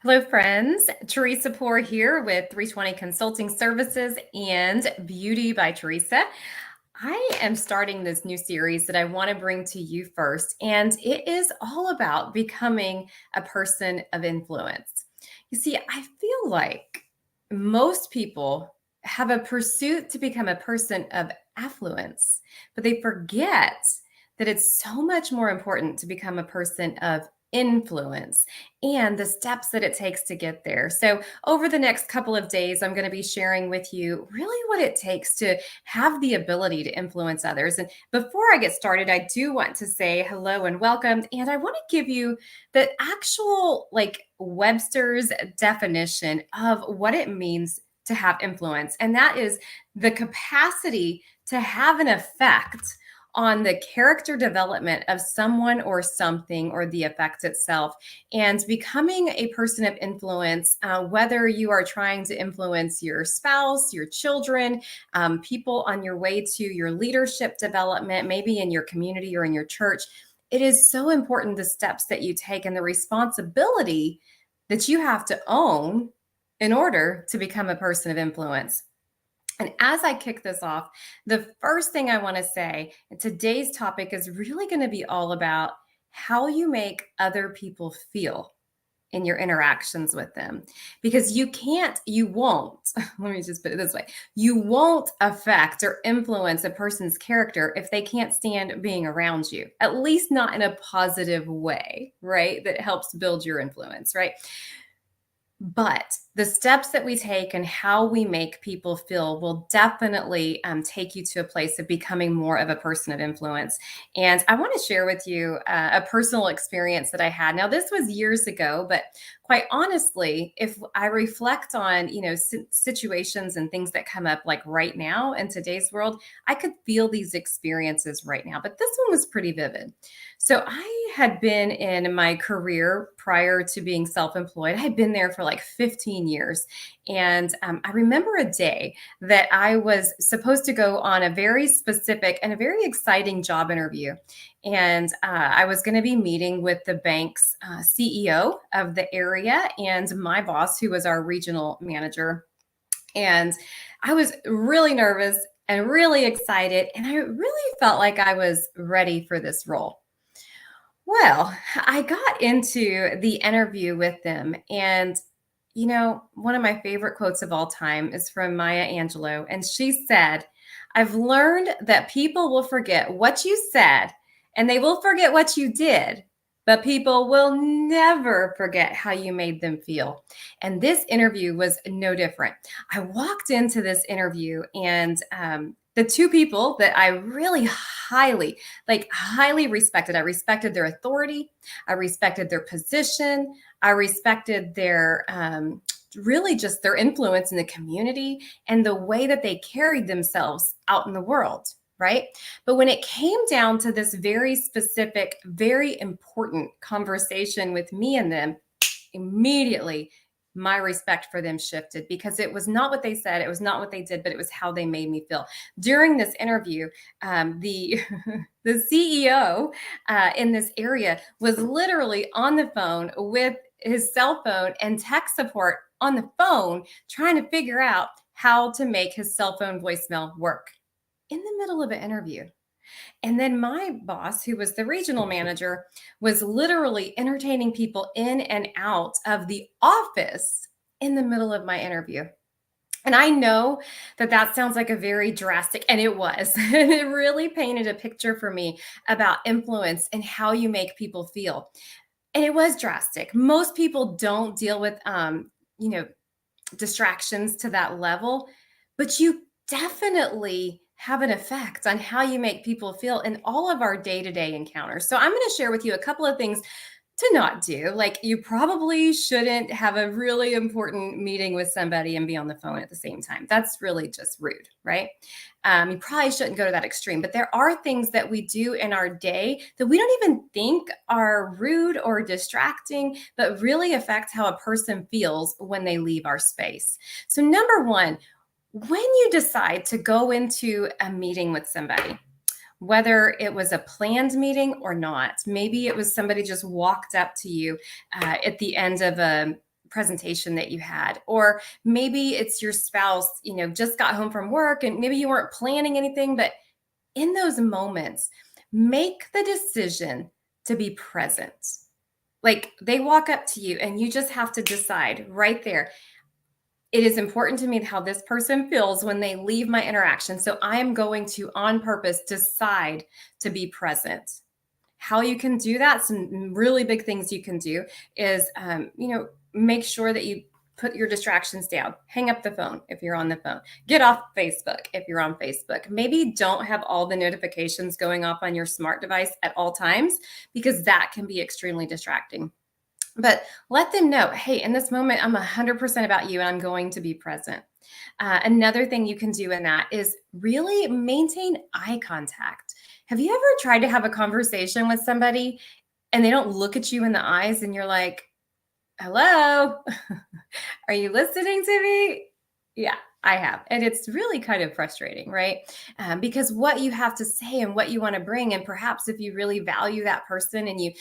Hello, friends. Teresa Poor here with 320 Consulting Services and Beauty by Teresa. I am starting this new series that I want to bring to you first, and it is all about becoming a person of influence. You see, I feel like most people have a pursuit to become a person of affluence, but they forget that it's so much more important to become a person of influence and the steps that it takes to get there. So, over the next couple of days, I'm going to be sharing with you really what it takes to have the ability to influence others. And before I get started, I do want to say hello and welcome. And I want to give you the actual, like, Webster's definition of what it means to have influence. And that is the capacity to have an effect on the character development of someone or something or the effect itself. And becoming a person of influence, whether you are trying to influence your spouse, your children, people on your way to your leadership development, maybe in your community or in your church, it is so important the steps that you take and the responsibility that you have to own in order to become a person of influence. And as I kick this off, the first thing I want to say, and today's topic is really going to be all about how you make other people feel in your interactions with them. Because you won't, let me just put it this way, you won't affect or influence a person's character if they can't stand being around you, at least not in a positive way, right? That helps build your influence, right? But the steps that we take and how we make people feel will definitely take you to a place of becoming more of a person of influence. And I want to share with you a personal experience that I had. Now, this was years ago, but quite honestly, if I reflect on, situations and things that come up like right now in today's world, I could feel these experiences right now. But this one was pretty vivid. So I had been in my career prior to being self-employed. I had been there for like 15 years. And I remember a day that I was supposed to go on a very specific and a very exciting job interview. And I was going to be meeting with the bank's CEO of the area and my boss, who was our regional manager. And I was really nervous and really excited. And I really felt like I was ready for this role. Well, I got into the interview with them, and one of my favorite quotes of all time is from Maya Angelou, and she said, I've learned that people will forget what you said and they will forget what you did, but people will never forget how you made them feel. And this interview was no different. I walked into this interview, and the two people that I really highly respected. I respected their authority. I respected their position. I respected their really just their influence in the community and the way that they carried themselves out in the world. Right. But when it came down to this very specific, very important conversation with me and them, immediately my respect for them shifted because it was not what they said, it was not what they did, but it was how they made me feel. During this interview, the the CEO in this area was literally on the phone with his cell phone and tech support on the phone, trying to figure out how to make his cell phone voicemail work in the middle of an interview. And then my boss, who was the regional manager, was literally entertaining people in and out of the office in the middle of my interview. And I know that that sounds like a very drastic, and it was. And it really painted a picture for me about influence and how you make people feel. And it was drastic. Most people don't deal with, you know, distractions to that level, but you definitely have an effect on how you make people feel in all of our day-to-day encounters. So I'm going to share with you a couple of things to not do. Like, you probably shouldn't have a really important meeting with somebody and be on the phone at the same time. That's really just rude, right? You probably shouldn't go to that extreme, but there are things that we do in our day that we don't even think are rude or distracting, but really affect how a person feels when they leave our space. So, number one, when you decide to go into a meeting with somebody, whether it was a planned meeting or not, maybe it was somebody just walked up to you at the end of a presentation that you had, or maybe it's your spouse, just got home from work and maybe you weren't planning anything, but in those moments, make the decision to be present. Like they walk up to you and you just have to decide right there. It is important to me how this person feels when they leave my interaction. So I am going to, on purpose, decide to be present. How you can do that, some really big things you can do is, make sure that you put your distractions down. Hang up the phone if you're on the phone. Get off Facebook if you're on Facebook. Maybe don't have all the notifications going off on your smart device at all times, because that can be extremely distracting. But let them know, hey, in this moment, I'm 100% about you and I'm going to be present. Another thing you can do in that is really maintain eye contact. Have you ever tried to have a conversation with somebody and they don't look at you in the eyes and you're like, hello, are you listening to me? Yeah, I have. And it's really kind of frustrating, right? Because what you have to say and what you want to bring, and perhaps if you really value that person and you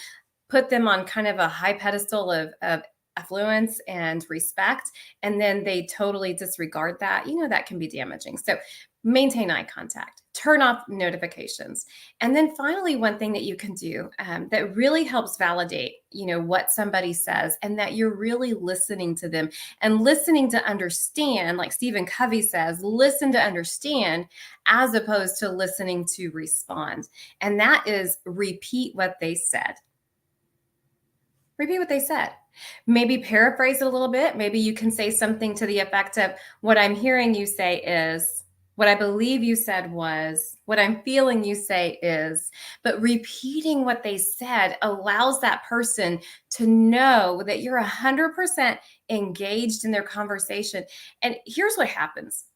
put them on kind of a high pedestal of affluence and respect, and then they totally disregard that, that can be damaging. So maintain eye contact, turn off notifications. And then finally, one thing that you can do that really helps validate, what somebody says, and that you're really listening to them and listening to understand, like Stephen Covey says, listen to understand as opposed to listening to respond. And that is repeat what they said. Repeat what they said. Maybe paraphrase it a little bit. Maybe you can say something to the effect of, what I'm hearing you say is, what I believe you said was, what I'm feeling you say is. But repeating what they said allows that person to know that you're 100% engaged in their conversation. And here's what happens.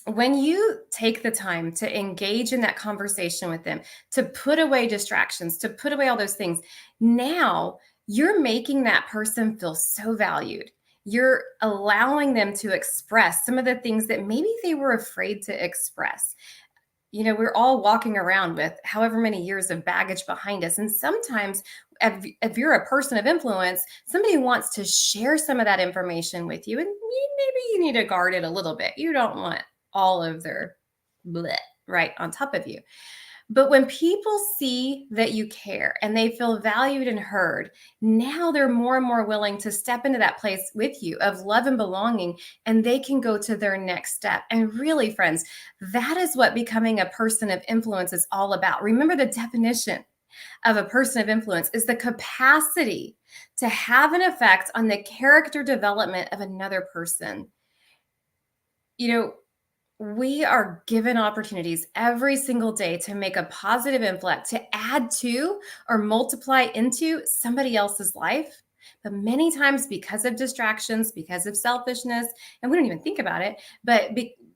When you take the time to engage in that conversation with them, to put away distractions, to put away all those things, now you're making that person feel so valued. You're allowing them to express some of the things that maybe they were afraid to express. We're all walking around with however many years of baggage behind us. And sometimes if you're a person of influence, somebody wants to share some of that information with you. And maybe you need to guard it a little bit. You don't want all of their bleh right on top of you. But when people see that you care and they feel valued and heard, now they're more and more willing to step into that place with you of love and belonging, and they can go to their next step. And really, friends, that is what becoming a person of influence is all about. Remember, the definition of a person of influence is the capacity to have an effect on the character development of another person. We are given opportunities every single day to make a positive influence, to add to or multiply into somebody else's life. But many times, because of distractions, because of selfishness, and we don't even think about it, but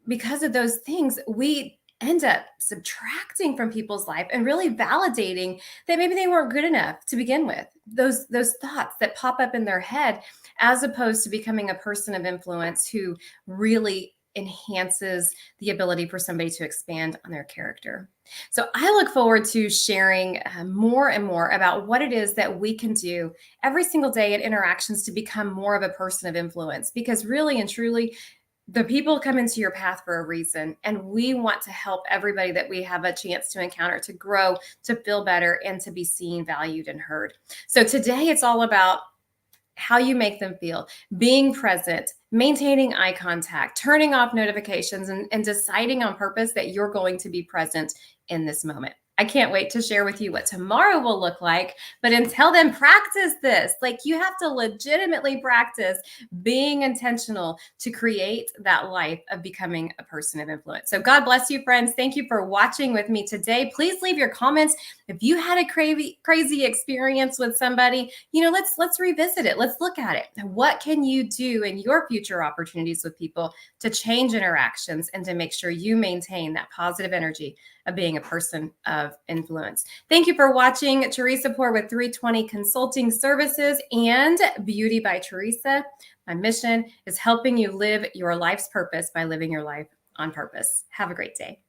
because of those things, we end up subtracting from people's life and really validating that maybe they weren't good enough to begin with. Those thoughts that pop up in their head, as opposed to becoming a person of influence who really enhances the ability for somebody to expand on their character. So I look forward to sharing more and more about what it is that we can do every single day in interactions to become more of a person of influence, because really and truly, the people come into your path for a reason, and we want to help everybody that we have a chance to encounter to grow, to feel better, and to be seen, valued, and heard. So today it's all about how you make them feel, being present, maintaining eye contact, turning off notifications, and deciding on purpose that you're going to be present in this moment. I can't wait to share with you what tomorrow will look like. But until then, practice this. Like, you have to legitimately practice being intentional to create that life of becoming a person of influence. So God bless you, friends. Thank you for watching with me today. Please leave your comments. If you had a crazy experience with somebody, let's revisit it. Let's look at it. What can you do in your future opportunities with people to change interactions and to make sure you maintain that positive energy of being a person of influence? Thank you for watching. Teresa Poor with 320 Consulting Services and Beauty by Teresa. My mission is helping you live your life's purpose by living your life on purpose. Have a great day.